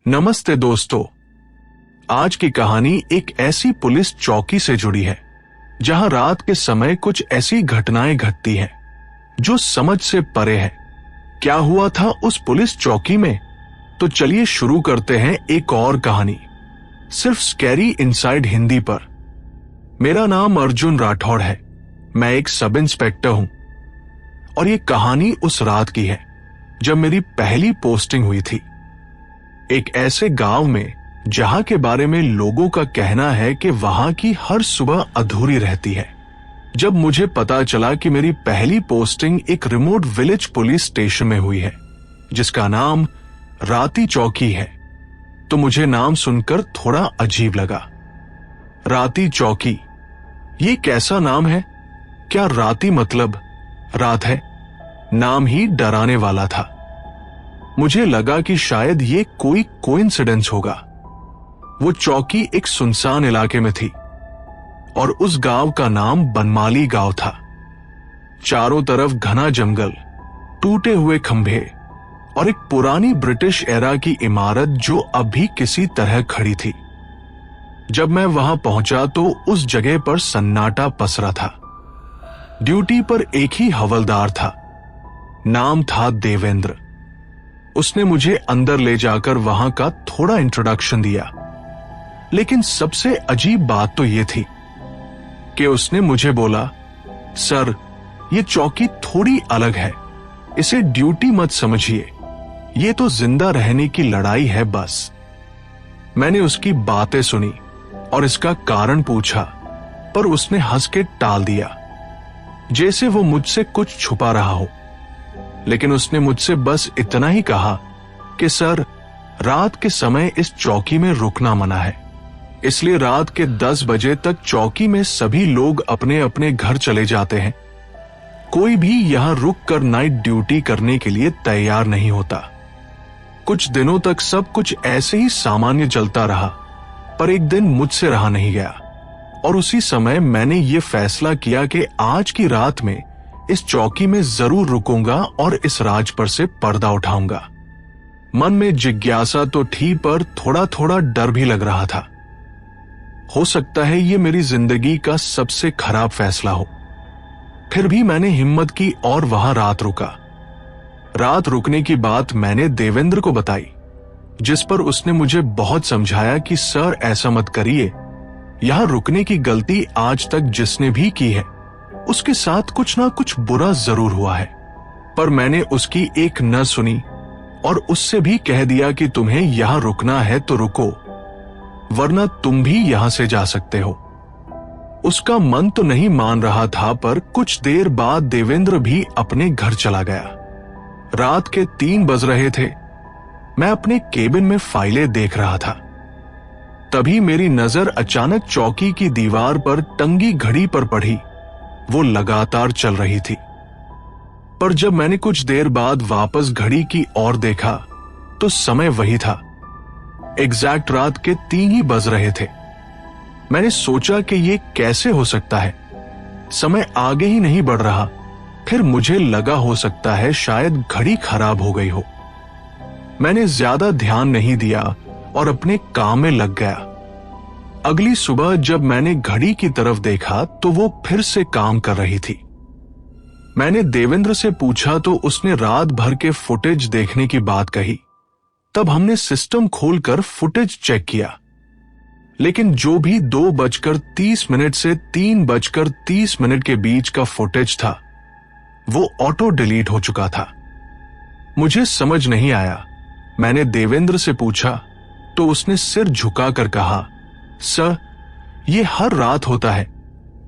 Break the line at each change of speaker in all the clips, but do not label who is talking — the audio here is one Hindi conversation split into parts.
नमस्ते दोस्तों। आज की कहानी एक ऐसी पुलिस चौकी से जुड़ी है जहां रात के समय कुछ ऐसी घटनाएं घटती हैं जो समझ से परे है। क्या हुआ था उस पुलिस चौकी में, तो चलिए शुरू करते हैं एक और कहानी, सिर्फ स्कैरी इनसाइड हिंदी पर। मेरा नाम अर्जुन राठौड़ है, मैं एक सब इंस्पेक्टर हूं और ये कहानी उस रात की है जब मेरी पहली पोस्टिंग हुई थी, एक ऐसे गांव में जहां के बारे में लोगों का कहना है कि वहां की हर सुबह अधूरी रहती है। जब मुझे पता चला कि मेरी पहली पोस्टिंग एक रिमोट विलेज पुलिस स्टेशन में हुई है जिसका नाम राती चौकी है, तो मुझे नाम सुनकर थोड़ा अजीब लगा। राती चौकी, ये कैसा नाम है? क्या राती मतलब रात है? नाम ही डराने वाला था। मुझे लगा कि शायद ये कोई कोइंसिडेंस होगा। वो चौकी एक सुनसान इलाके में थी और उस गांव का नाम बनमाली गांव था। चारों तरफ घना जंगल, टूटे हुए खंभे और एक पुरानी ब्रिटिश एरा की इमारत जो अभी किसी तरह खड़ी थी। जब मैं वहां पहुंचा तो उस जगह पर सन्नाटा पसरा था। ड्यूटी पर एक ही हवलदार था, नाम था देवेंद्र। उसने मुझे अंदर ले जाकर वहां का थोड़ा इंट्रोडक्शन दिया, लेकिन सबसे अजीब बात तो यह थी कि उसने मुझे बोला, सर, ये चौकी थोड़ी अलग है, इसे ड्यूटी मत समझिए, ये तो जिंदा रहने की लड़ाई है बस। मैंने उसकी बातें सुनी और इसका कारण पूछा, पर उसने हंस के टाल दिया, जैसे वो मुझसे कुछ छुपा रहा हो। लेकिन उसने मुझसे बस इतना ही कहा कि सर, रात के समय इस चौकी में रुकना मना है, इसलिए रात के 10 बजे तक चौकी में सभी लोग अपने अपने घर चले जाते हैं। कोई भी यहां रुक कर नाइट ड्यूटी करने के लिए तैयार नहीं होता। कुछ दिनों तक सब कुछ ऐसे ही सामान्य चलता रहा, पर एक दिन मुझसे रहा नहीं गया और उसी समय मैंने ये फैसला किया कि आज की रात में इस चौकी में जरूर रुकूंगा और इस राज पर से पर्दा उठाऊंगा। मन में जिज्ञासा तो थी, पर थोड़ा थोड़ा डर भी लग रहा था। हो सकता है ये मेरी जिंदगी का सबसे खराब फैसला हो। फिर भी मैंने हिम्मत की और वहां रात रुका। रात रुकने की बात मैंने देवेंद्र को बताई, जिस पर उसने मुझे बहुत समझाया कि सर, ऐसा मत करिए, यहां रुकने की गलती आज तक जिसने भी की है उसके साथ कुछ ना कुछ बुरा जरूर हुआ है। पर मैंने उसकी एक न सुनी और उससे भी कह दिया कि तुम्हें यहां रुकना है तो रुको, वरना तुम भी यहां से जा सकते हो। उसका मन तो नहीं मान रहा था, पर कुछ देर बाद देवेंद्र भी अपने घर चला गया। रात के 3 बज रहे थे। मैं अपने केबिन में फाइलें देख रहा था। तभी मेरी नजर अचानक चौकी की दीवार पर टंगी घड़ी पर पड़ी। वो लगातार चल रही थी, पर जब मैंने कुछ देर बाद वापस घड़ी की ओर देखा तो समय वही था। एग्जैक्ट रात के 3 ही बज रहे थे। मैंने सोचा कि ये कैसे हो सकता है, समय आगे ही नहीं बढ़ रहा। फिर मुझे लगा हो सकता है शायद घड़ी खराब हो गई हो। मैंने ज्यादा ध्यान नहीं दिया और अपने काम में लग गया। अगली सुबह जब मैंने घड़ी की तरफ देखा तो वो फिर से काम कर रही थी। मैंने देवेंद्र से पूछा तो उसने रात भर के फुटेज देखने की बात कही। तब हमने सिस्टम खोलकर फुटेज चेक किया, लेकिन जो भी 2:30 से 3:30 के बीच का फुटेज था वो ऑटो डिलीट हो चुका था। मुझे समझ नहीं आया। मैंने देवेंद्र से पूछा तो उसने सिर झुकाकर कहा, सर, ये हर रात होता है,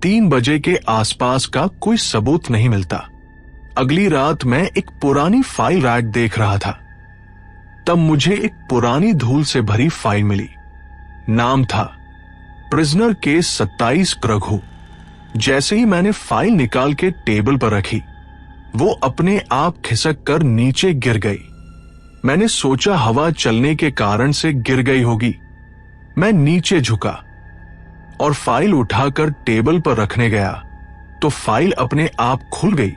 3 बजे के आसपास का कोई सबूत नहीं मिलता। अगली रात मैं एक पुरानी फाइल रैक देख रहा था। तब मुझे एक पुरानी धूल से भरी फाइल मिली। नाम था प्रिजनर केस 27 क्रघु। जैसे ही मैंने फाइल निकाल के टेबल पर रखी, वो अपने आप खिसक कर नीचे गिर गई। मैंने सोचा हवा चलने के कारण से गिर गई होगी। मैं नीचे झुका और फाइल उठाकर टेबल पर रखने गया तो फाइल अपने आप खुल गई।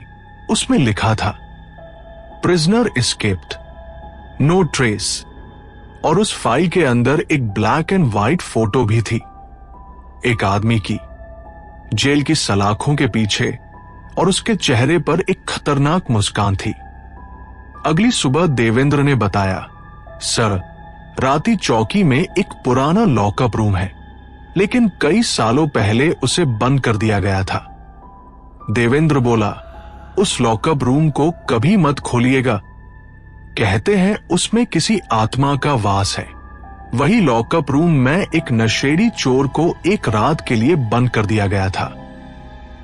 उसमें लिखा था, प्रिजनर एस्केप्ड, नो ट्रेस, और उस फाइल के अंदर एक ब्लैक एंड व्हाइट फोटो भी थी, एक आदमी की, जेल की सलाखों के पीछे, और उसके चेहरे पर एक खतरनाक मुस्कान थी। अगली सुबह देवेंद्र ने बताया, सर, राती चौकी में एक पुराना लॉकअप रूम है, लेकिन कई सालों पहले उसे बंद कर दिया गया था। देवेंद्र बोला, उस लॉकअप रूम को कभी मत खोलिएगा, कहते हैं उसमें किसी आत्मा का वास है। वही लॉकअप रूम में एक नशेड़ी चोर को एक रात के लिए बंद कर दिया गया था।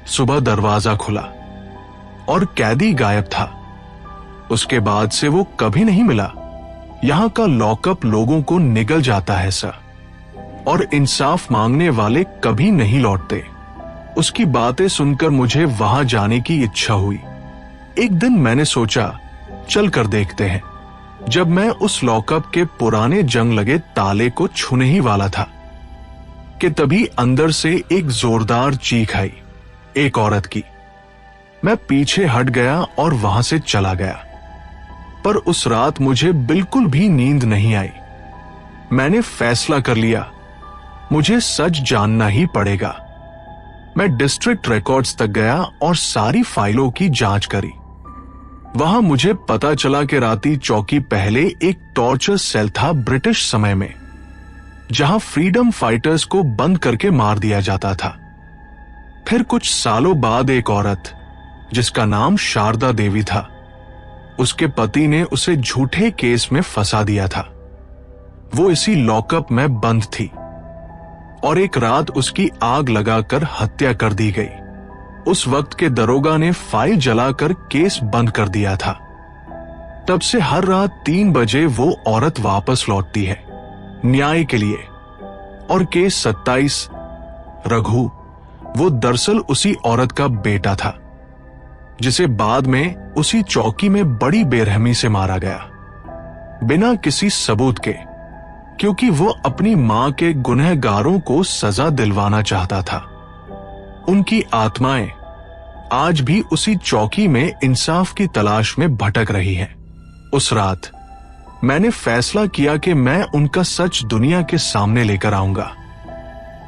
सुबह दरवाजा खुला और कैदी गायब था। उसके बाद से वो कभी नहीं मिला। यहां का लॉकअप लोगों को निगल जाता है सर, और इंसाफ मांगने वाले कभी नहीं लौटते। उसकी बातें सुनकर मुझे वहां जाने की इच्छा हुई। एक दिन मैंने सोचा, चल कर देखते हैं। जब मैं उस लॉकअप के पुराने जंग लगे ताले को छूने ही वाला था कि तभी अंदर से एक जोरदार चीख आई, एक औरत की। मैं पीछे हट गया और वहां से चला गया। पर उस रात मुझे बिल्कुल भी नींद नहीं आई। मैंने फैसला कर लिया, मुझे सच जानना ही पड़ेगा। मैं डिस्ट्रिक्ट रिकॉर्ड्स तक गया और सारी फाइलों की जांच करी। वहां मुझे पता चला कि राती चौकी पहले एक टॉर्चर सेल था ब्रिटिश समय में, जहां फ्रीडम फाइटर्स को बंद करके मार दिया जाता था। फिर कुछ सालों बाद एक औरत, जिसका नाम शारदा देवी था, उसके पति ने उसे झूठे केस में फंसा दिया था। वो इसी लॉकअप में बंद थी और एक रात उसकी आग लगाकर हत्या कर दी गई। उस वक्त के दरोगा ने फाइल जलाकर केस बंद कर दिया था। तब से हर रात 3 बजे वो औरत वापस लौटती है न्याय के लिए। और केस 27 रघु, वो दरअसल उसी औरत का बेटा था, जिसे बाद में उसी चौकी में बड़ी बेरहमी से मारा गया, बिना किसी सबूत के, क्योंकि वो अपनी मां के गुनहगारों को सजा दिलवाना चाहता था। उनकी आत्माएं आज भी उसी चौकी में इंसाफ की तलाश में भटक रही हैं। उस रात मैंने फैसला किया कि मैं उनका सच दुनिया के सामने लेकर आऊंगा।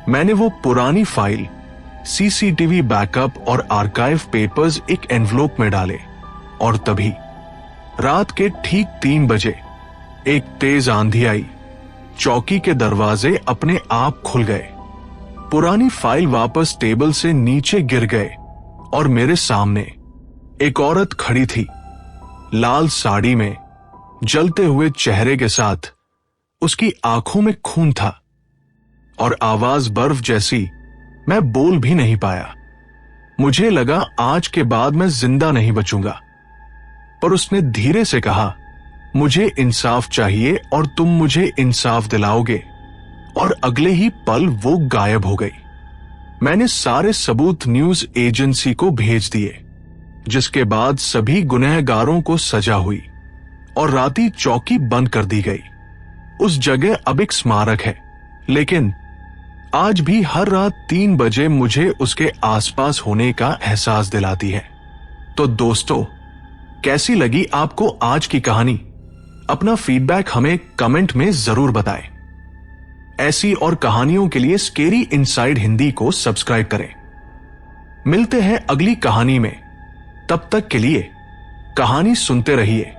मैंने वो पुरानी फाइल, सीसीटीवी बैकअप और आर्काइव पेपर्स एक एनवलप में डाले, और तभी रात के ठीक 3 बजे एक तेज आंधी आई। चौकी के दरवाजे अपने आप खुल गए। पुरानी फाइल वापस टेबल से नीचे गिर गए और मेरे सामने एक औरत खड़ी थी, लाल साड़ी में, जलते हुए चेहरे के साथ। उसकी आंखों में खून था और आवाज बर्फ जैसी। मैं बोल भी नहीं पाया। मुझे लगा आज के बाद मैं जिंदा नहीं बचूंगा। पर उसने धीरे से कहा, मुझे इंसाफ चाहिए और तुम मुझे इंसाफ दिलाओगे। और अगले ही पल वो गायब हो गई। मैंने सारे सबूत न्यूज एजेंसी को भेज दिए, जिसके बाद सभी गुनहगारों को सजा हुई और राती चौकी बंद कर दी गई। उस जगह अब एक स्मारक है, लेकिन आज भी हर रात 3 बजे मुझे उसके आसपास होने का एहसास दिलाती है। तो दोस्तों, कैसी लगी आपको आज की कहानी? अपना फीडबैक हमें कमेंट में जरूर बताएं। ऐसी और कहानियों के लिए स्केरी इनसाइड हिंदी को सब्सक्राइब करें। मिलते हैं अगली कहानी में। तब तक के लिए कहानी सुनते रहिए।